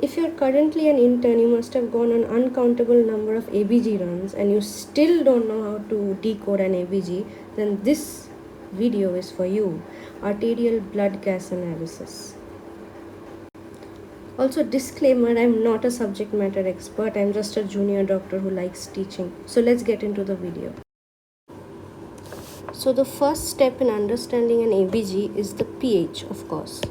If you're currently an intern, you must have gone on uncountable number of ABG runs and you still don't know how to decode an ABG, then this video is for you. Arterial blood gas analysis. Also, disclaimer, I'm not a subject matter expert, I'm just a junior doctor who likes teaching. So let's get into the video. So the first step in understanding an ABG is the pH, of course.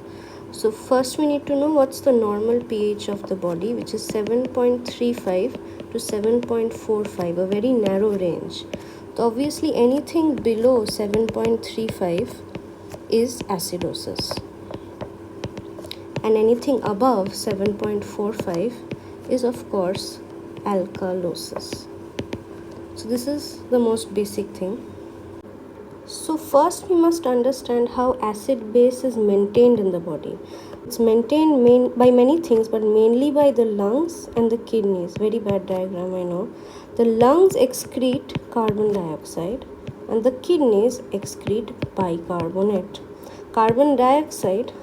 So first we need to know what's the normal pH of the body, which is 7.35 to 7.45, a very narrow range. So obviously anything below 7.35 is acidosis, and anything above 7.45 is of course alkalosis. So this is the most basic thing. So first we must understand how acid base is maintained in the body. It's maintained by many things, but mainly by the lungs and the kidneys. Very bad diagram, I know. The lungs excrete carbon dioxide and the kidneys excrete bicarbonate. Carbon dioxide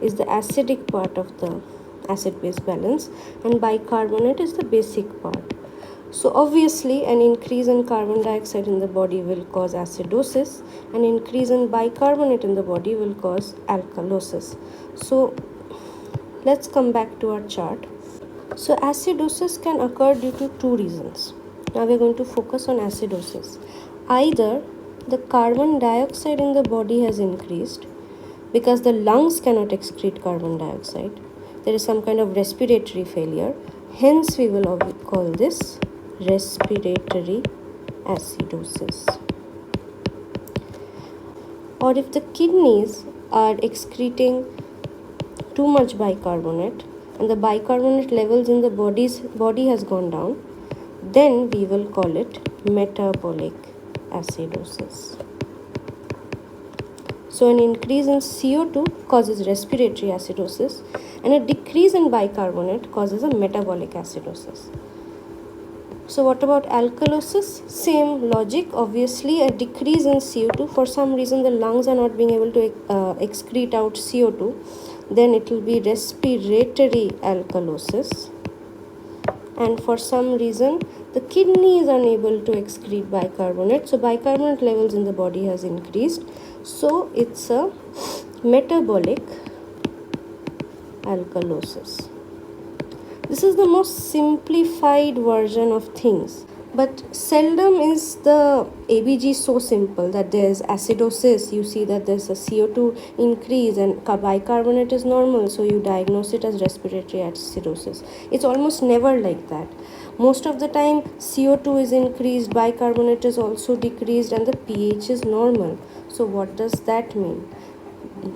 is the acidic part of the acid base balance and bicarbonate is the basic part. So obviously an increase in carbon dioxide in the body will cause acidosis, and increase in bicarbonate in the body will cause alkalosis. So let's come back to our chart. So acidosis can occur due to two reasons. Now we're going to focus on acidosis. Either the carbon dioxide in the body has increased because the lungs cannot excrete carbon dioxide. There is some kind of respiratory failure. Hence we will call this respiratory acidosis. Or if the kidneys are excreting too much bicarbonate and the bicarbonate levels in the body has gone down, then we will call it metabolic acidosis. So an increase in CO2 causes respiratory acidosis and a decrease in bicarbonate causes a metabolic acidosis. So what about alkalosis? Same logic. Obviously a decrease in CO2. For some reason the lungs are not being able to excrete out CO2. Then it will be respiratory alkalosis. And for some reason the kidney is unable to excrete bicarbonate. So bicarbonate levels in the body has increased. So it's a metabolic alkalosis. This is the most simplified version of things, but seldom is the ABG so simple that there's acidosis, you see that there's a CO2 increase and bicarbonate is normal, so you diagnose it as respiratory acidosis. It's almost never like that. Most of the time CO2 is increased, bicarbonate is also decreased, and the pH is normal. So what does that mean?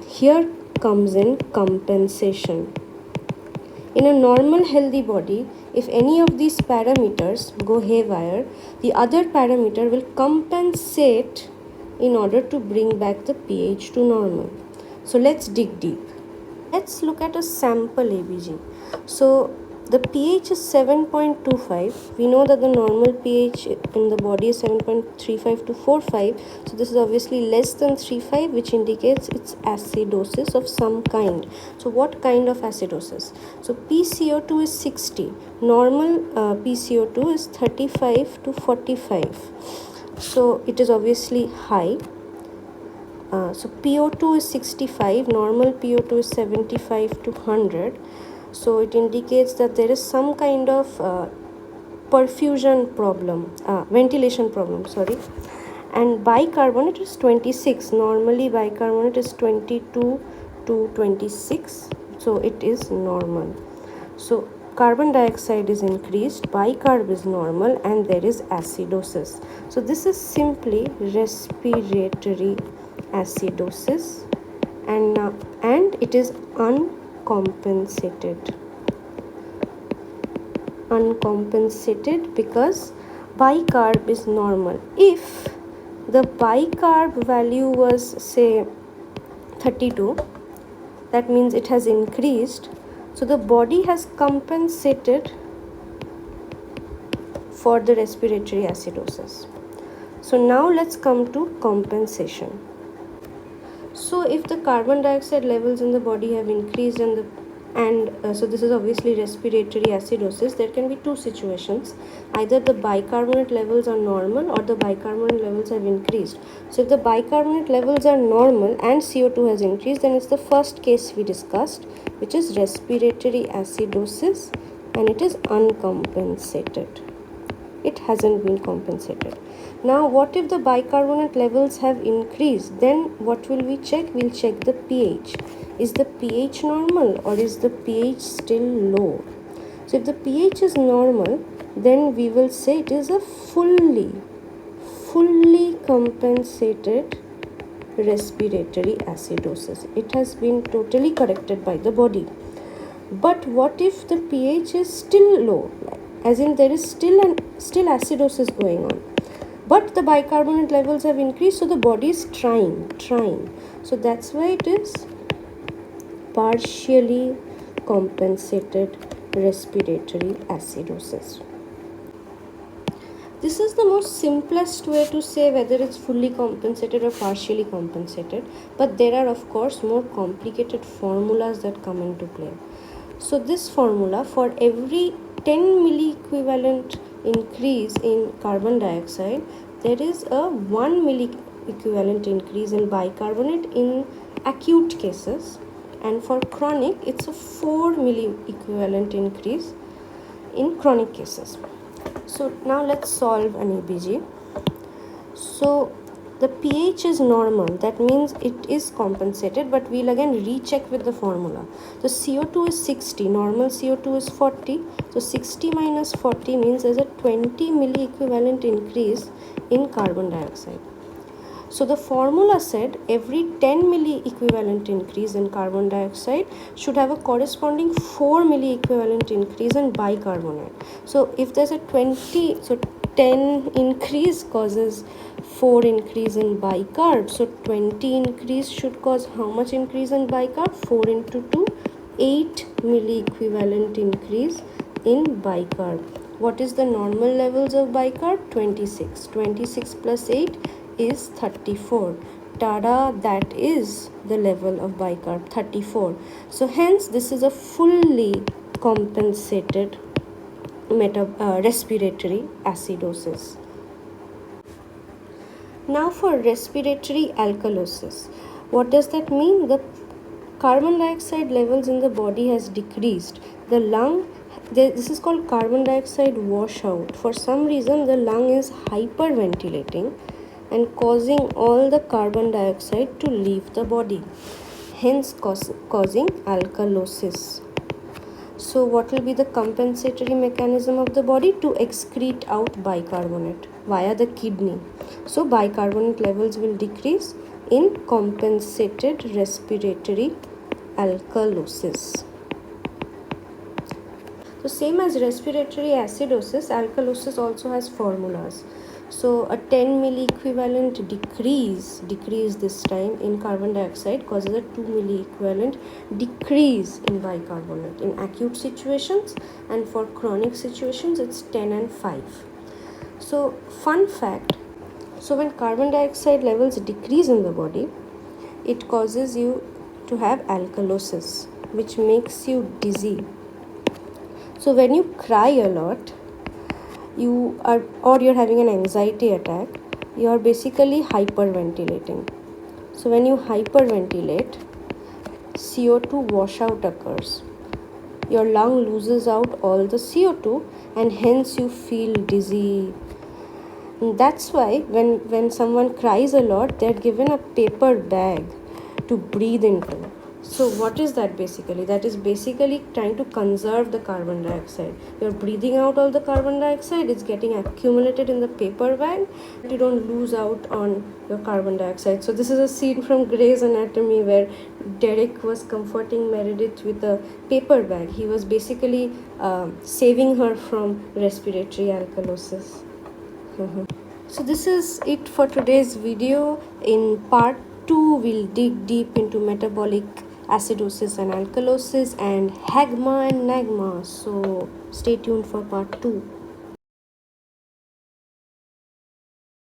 Here comes in compensation. In a normal healthy body, if any of these parameters go haywire, the other parameter will compensate in order to bring back the pH to normal. So let's dig deep. Let's look at a sample ABG. So the pH is 7.25. We know that the normal pH in the body is 7.35 to 45. So this is obviously less than 3.5, which indicates it's acidosis of some kind. So what kind of acidosis? So PCO2 is 60. Normal PCO2 is 35 to 45. So it is obviously high. So PO2 is 65. Normal PO2 is 75 to 100. So it indicates that there is some kind of perfusion problem, ventilation problem, sorry. And bicarbonate is 26. Normally bicarbonate is 22 to 26. So it is normal. So carbon dioxide is increased, bicarb is normal, and there is acidosis. So this is simply respiratory acidosis, and it is uncompensated because bicarb is normal. If the bicarb value was say 32, that means it has increased, so the body has compensated for the respiratory acidosis. So now let's come to compensation. So if the carbon dioxide levels in the body have increased and the And so this is obviously respiratory acidosis. There can be two situations: either the bicarbonate levels are normal or the bicarbonate levels have increased. So if the bicarbonate levels are normal and CO2 has increased, then it's the first case we discussed, which is respiratory acidosis, and it is uncompensated. It hasn't been compensated. Now what if the bicarbonate levels have increased? Then what will we check? We'll check the pH. Is the pH normal or is the pH still low? So if the pH is normal, then we will say it is a fully compensated respiratory acidosis. It has been totally corrected by the body. But what if the pH is still low, as in there is still acidosis going on, but the bicarbonate levels have increased, so the body is trying. So that's why it is partially compensated respiratory acidosis. This is the most simplest way to say whether it's fully compensated or partially compensated, but there are of course more complicated formulas that come into play. So this formula, for every 10 milliequivalent increase in carbon dioxide, there is a 1 milliequivalent increase in bicarbonate in acute cases, and for chronic it's a 4 milliequivalent increase in chronic cases. So now let's solve an ABG. So the pH is normal, that means it is compensated, but we'll again recheck with the formula. The CO2 is 60, normal CO2 is 40, so 60 minus 40 means there's a 20 milliequivalent increase in carbon dioxide. So the formula said every 10 milliequivalent increase in carbon dioxide should have a corresponding 4 milliequivalent increase in bicarbonate. So if there's a 20, so 10 increase causes 4 increase in bicarb, so 20 increase should cause how much increase in bicarb? 4 into 2, 8 milliequivalent increase in bicarb. What is the normal levels of bicarb? 26. 26 plus 8 is 34. Tada, that is the level of bicarb, 34. So hence this is a fully compensated respiratory acidosis. Now for respiratory alkalosis, what does that mean? The carbon dioxide levels in the body has decreased. The lung, this is called carbon dioxide washout. For some reason the lung is hyperventilating and causing all the carbon dioxide to leave the body, hence causing alkalosis. So what will be the compensatory mechanism of the body? To excrete out bicarbonate via the kidney. So bicarbonate levels will decrease in compensated respiratory alkalosis. So same as respiratory acidosis, alkalosis also has formulas. So a 10 milliequivalent decrease this time in carbon dioxide causes a 2 milliequivalent decrease in bicarbonate in acute situations, and for chronic situations it's 10 and 5. So fun fact, so when carbon dioxide levels decrease in the body, it causes you to have alkalosis, which makes you dizzy. So when you cry a lot, you're having an anxiety attack, you are basically hyperventilating. So when you hyperventilate, CO2 washout occurs. Your lung loses out all the CO2 and hence you feel dizzy. And that's why when someone cries a lot, they're given a paper bag to breathe into. So what is that basically? That is basically trying to conserve the carbon dioxide. You're breathing out all the carbon dioxide, it's getting accumulated in the paper bag. You don't lose out on your carbon dioxide. So this is a scene from Grey's Anatomy where Derek was comforting Meredith with a paper bag. He was basically saving her from respiratory alkalosis. So this is it for today's video. In part 2, we'll dig deep into metabolic acidosis and alkalosis and hagma and nagma. So stay tuned for part 2.